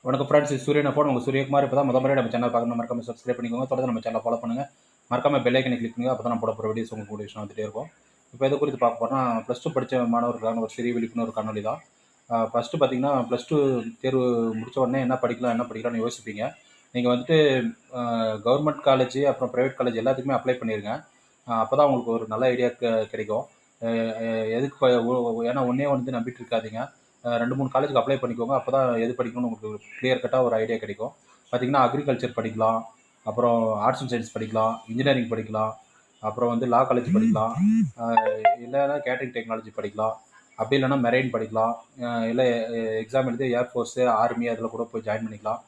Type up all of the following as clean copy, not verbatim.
வணக்கம் ஃப்ரெண்ட்ஸ், இது சூரியன் ஃபோன். உங்கள் சூரியகுமார். இப்போ தான் முறை நம்ம சேனல் பார்க்கணும், மறக்காம சப்ஸ்கிரைப் பண்ணிக்கோங்க. தொடர்ந்து நம்ம சேனலை ஃபாலோ பண்ணுங்கள். மறக்காம பெல் ஐக்கனை கிளிக் பண்ணுங்கள். அப்போ தான் நான் போட போகிற வீடியோஸ் உங்களுக்கு நோட்டிஃபிகேஷன் வந்துட்டே இருக்கும். இப்போ எதை குறித்து பார்க்க போகிறோம்னா, ப்ளஸ் டூ படித்த மாணவர்களுக்கான ஒரு சிறிய விழிப்புணர்வு காணொலி தான். ஃபஸ்ட்டு பார்த்தீங்கன்னா, ப்ளஸ் டூ தேர்வு முடித்த உடனே என்ன படிக்கலாம்னு யோசிப்பீங்க. நீங்கள் வந்துட்டு கவர்மெண்ட் காலேஜ் அப்புறம் ப்ரைவேட் காலேஜ் எல்லாத்துக்குமே அப்ளை பண்ணிடுங்க. அப்போ தான் உங்களுக்கு ஒரு நல்ல ஐடியா கிடைக்கும். எதுக்கு ஏன்னா ஒன்றே வந்து நம்பிட்டு இருக்காதீங்க. 2, 3 காலேஜுக்கு அப்ளை பண்ணிக்கோங்க. அப்போ தான் எது படிக்கணும்னு உங்களுக்கு கிளியர் கட்டாக ஒரு ஐடியா கிடைக்கும். பார்த்தீங்கன்னா, அக்ரிகல்ச்சர் படிக்கலாம், அப்புறம் ஆர்ட்ஸ் அண்ட் சயின்ஸ் படிக்கலாம், இன்ஜினியரிங் படிக்கலாம், அப்புறம் வந்து லா காலேஜ் படிக்கலாம், இல்லைன்னா கேட்டரிங் டெக்னாலஜி படிக்கலாம், அப்படி இல்லைன்னா மெரைன் படிக்கலாம், இல்லை எக்ஸாம் எழுதி ஏர்ஃபோர்ஸு, ஆர்மி அதில் கூட போய் ஜாயின் பண்ணிக்கலாம்.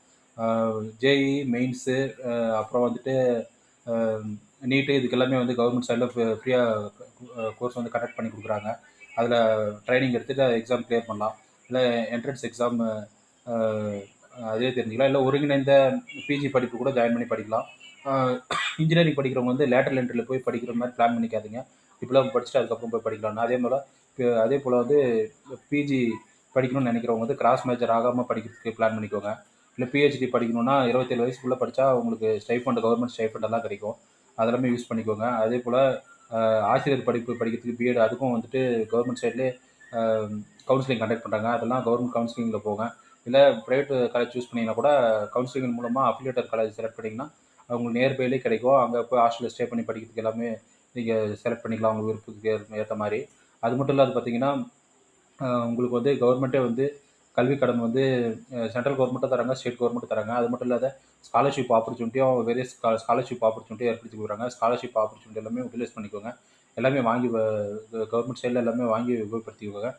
ஜேஇ மெயின்ஸு, அப்புறம் வந்துட்டு நீட்டு, இதுக்கு எல்லாமே வந்து கவர்மெண்ட் சைடில் ஃப்ரீயாக கோர்ஸ் வந்து கண்டக்ட் பண்ணி கொடுக்குறாங்க. அதில் ட்ரைனிங் எடுத்துகிட்டு எக்ஸாம் கிளியர் பண்ணலாம். இல்லை என்ட்ரன்ஸ் எக்ஸாம் அதே தெரிஞ்சுக்கலாம். இல்லை ஒருங்கிணைந்த பிஜி படிப்பு கூட ஜாயின் பண்ணி படிக்கலாம். இன்ஜினியரிங் படிக்கிறவங்க வந்து லேட்டரல் என்ட்ரியில் போய் படிக்கிற மாதிரி பிளான் பண்ணிக்காதீங்க. டிப்ளமோ படிச்சுட்டு அதுக்கப்புறம் போய் படிக்கலாம். அதே போல் வந்து பிஜி படிக்கணும்னு நினைக்கிறவங்க வந்து கிராஸ் மேஜர் ஆகாமல் படிக்கிறதுக்கு பிளான் பண்ணிக்கோங்க. இல்லை பிஹெச்டி படிக்கணும்னா 27 வயசுக்குள்ளே படித்தா உங்களுக்கு ஸ்டைஃபண்ட், கவர்மெண்ட் ஸ்டைஃபண்ட் எல்லாம் கிடைக்கும். அதெல்லாமே யூஸ் பண்ணிக்கோங்க. அதே போல் ஆசிரியர் படிப்பு படிக்கிறதுக்கு பிஎட், அதுக்கும் வந்துட்டு கவர்மெண்ட் சைட்லேயே கவுன்சிலிங் கண்டக்ட் பண்ணுறாங்க. அதெல்லாம் கவர்மெண்ட் கவுன்சிலிங்கில் போங்க. இல்லை ப்ரைவேட் காலேஜ் சூஸ் பண்ணிங்கன்னா கூட கவுன்சிலிங் மூலமாக அஃபிலியேட்டட் காலேஜ் செலக்ட் பண்ணிங்கன்னா உங்களுக்கு நியர்பைலே கிடைக்கும். அங்கே போய் ஹாஸ்டலில் ஸ்டே பண்ணி படிக்கிறதுக்கு எல்லாமே நீங்கள் செலக்ட் பண்ணிக்கலாம் உங்கள் விருப்பத்துக்கு ஏற்ற மாதிரி. அது மட்டும் இல்லாது பார்த்தீங்கன்னா, உங்களுக்கு வந்து கவர்மெண்ட்டே வந்து கல்வி கடன் வந்து சென்ட்ரல் கவர்மெண்ட்டும் தராங்க, ஸ்டேட் கவர்மெண்ட்டும் தராங்க. அது மட்டும் இல்லாத ஸ்காலர்ஷிப் ஆப்பர்ச்சுனிட்டியும் வேரியஸ் ஸ்காலர்ஷிப் ஆப்பர்ச்சுனிட்டியும் ஏற்படுத்தி கொடுக்குறாங்க. ஸ்காலர்ஷிப் ஆப்பர்ச்சுனிட்டி எல்லாமே யூட்டிலைஸ் பண்ணிக்கோங்க. எல்லாமே வாங்கி கவர்மெண்ட் சைடில் எல்லாமே வாங்கி உபயோகப்படுத்திக்கோங்க.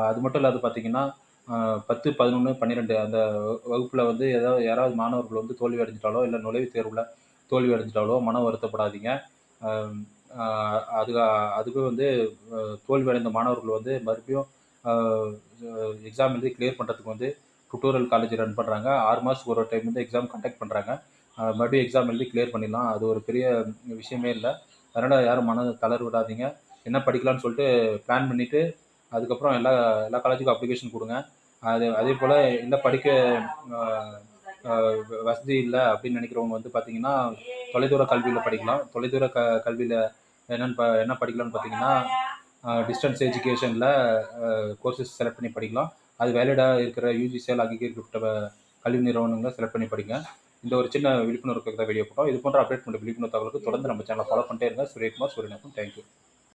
அது மட்டும் இல்லாது பார்த்தீங்கன்னா, 10, 11, 12 அந்த வகுப்பில் வந்து யாராவது மாணவர்கள் வந்து தோல்வி அடைஞ்சிட்டாலோ, இல்லை நுழைவுத் தேர்வில் தோல்வி அடைஞ்சிட்டாலோ மன வருத்தப்படாதீங்க. அதுக்கு வந்து தோல்வி அடைந்த மாணவர்கள் வந்து மறுபடியும் எக்ஸாம் எழுதி கிளியர் பண்ணுறதுக்கு வந்து டுட்டோரியல் காலேஜ் ரன் பண்ணுறாங்க. 6 மாதத்துக்கு ஒரு டைம் வந்து எக்ஸாம் கண்டக்ட் பண்ணுறாங்க. மறுபடியும் எக்ஸாம் எழுதி கிளியர் பண்ணிடலாம். அது ஒரு பெரிய விஷயமே இல்லை. அதனால் யாரும் மன தளர்வு விடாதீங்க. என்ன படிக்கலாம்னு சொல்லிட்டு பிளான் பண்ணிவிட்டு அதுக்கப்புறம் எல்லா காலேஜுக்கும் அப்ளிகேஷன் கொடுங்க. அதே போல் இல்லை படிக்க வசதி இல்லை அப்படின்னு நினைக்கிறவங்க வந்து பார்த்தீங்கன்னா, தொலைதூர கல்வியில் படிக்கலாம். தொலைதூர கல்வியில் என்ன படிக்கலாம்னு பார்த்தீங்கன்னா, டிஸ்டன்ஸ் எஜுகேஷனில் கோர்சஸ் செலக்ட் பண்ணி படிக்கலாம். அது வேலிடாக இருக்கிற யூஜிசியால் அங்கீகரிக்கப்பட்ட கல்வி நிறுவனங்களை செலக்ட் பண்ணி படிங்க. இந்த ஒரு சின்ன விழிப்புணர்வுக்கு தான் வீடியோ போட்டோம். இது போன்ற அப்டேட் பண்ண விழிப்புணர்வு தகவலுக்கு தொடர்ந்து நம்ம சேனலை ஃபாலோ பண்ணிட்டே இருங்க. சூரியகுமார், சூரியன். தேங்க்யூ.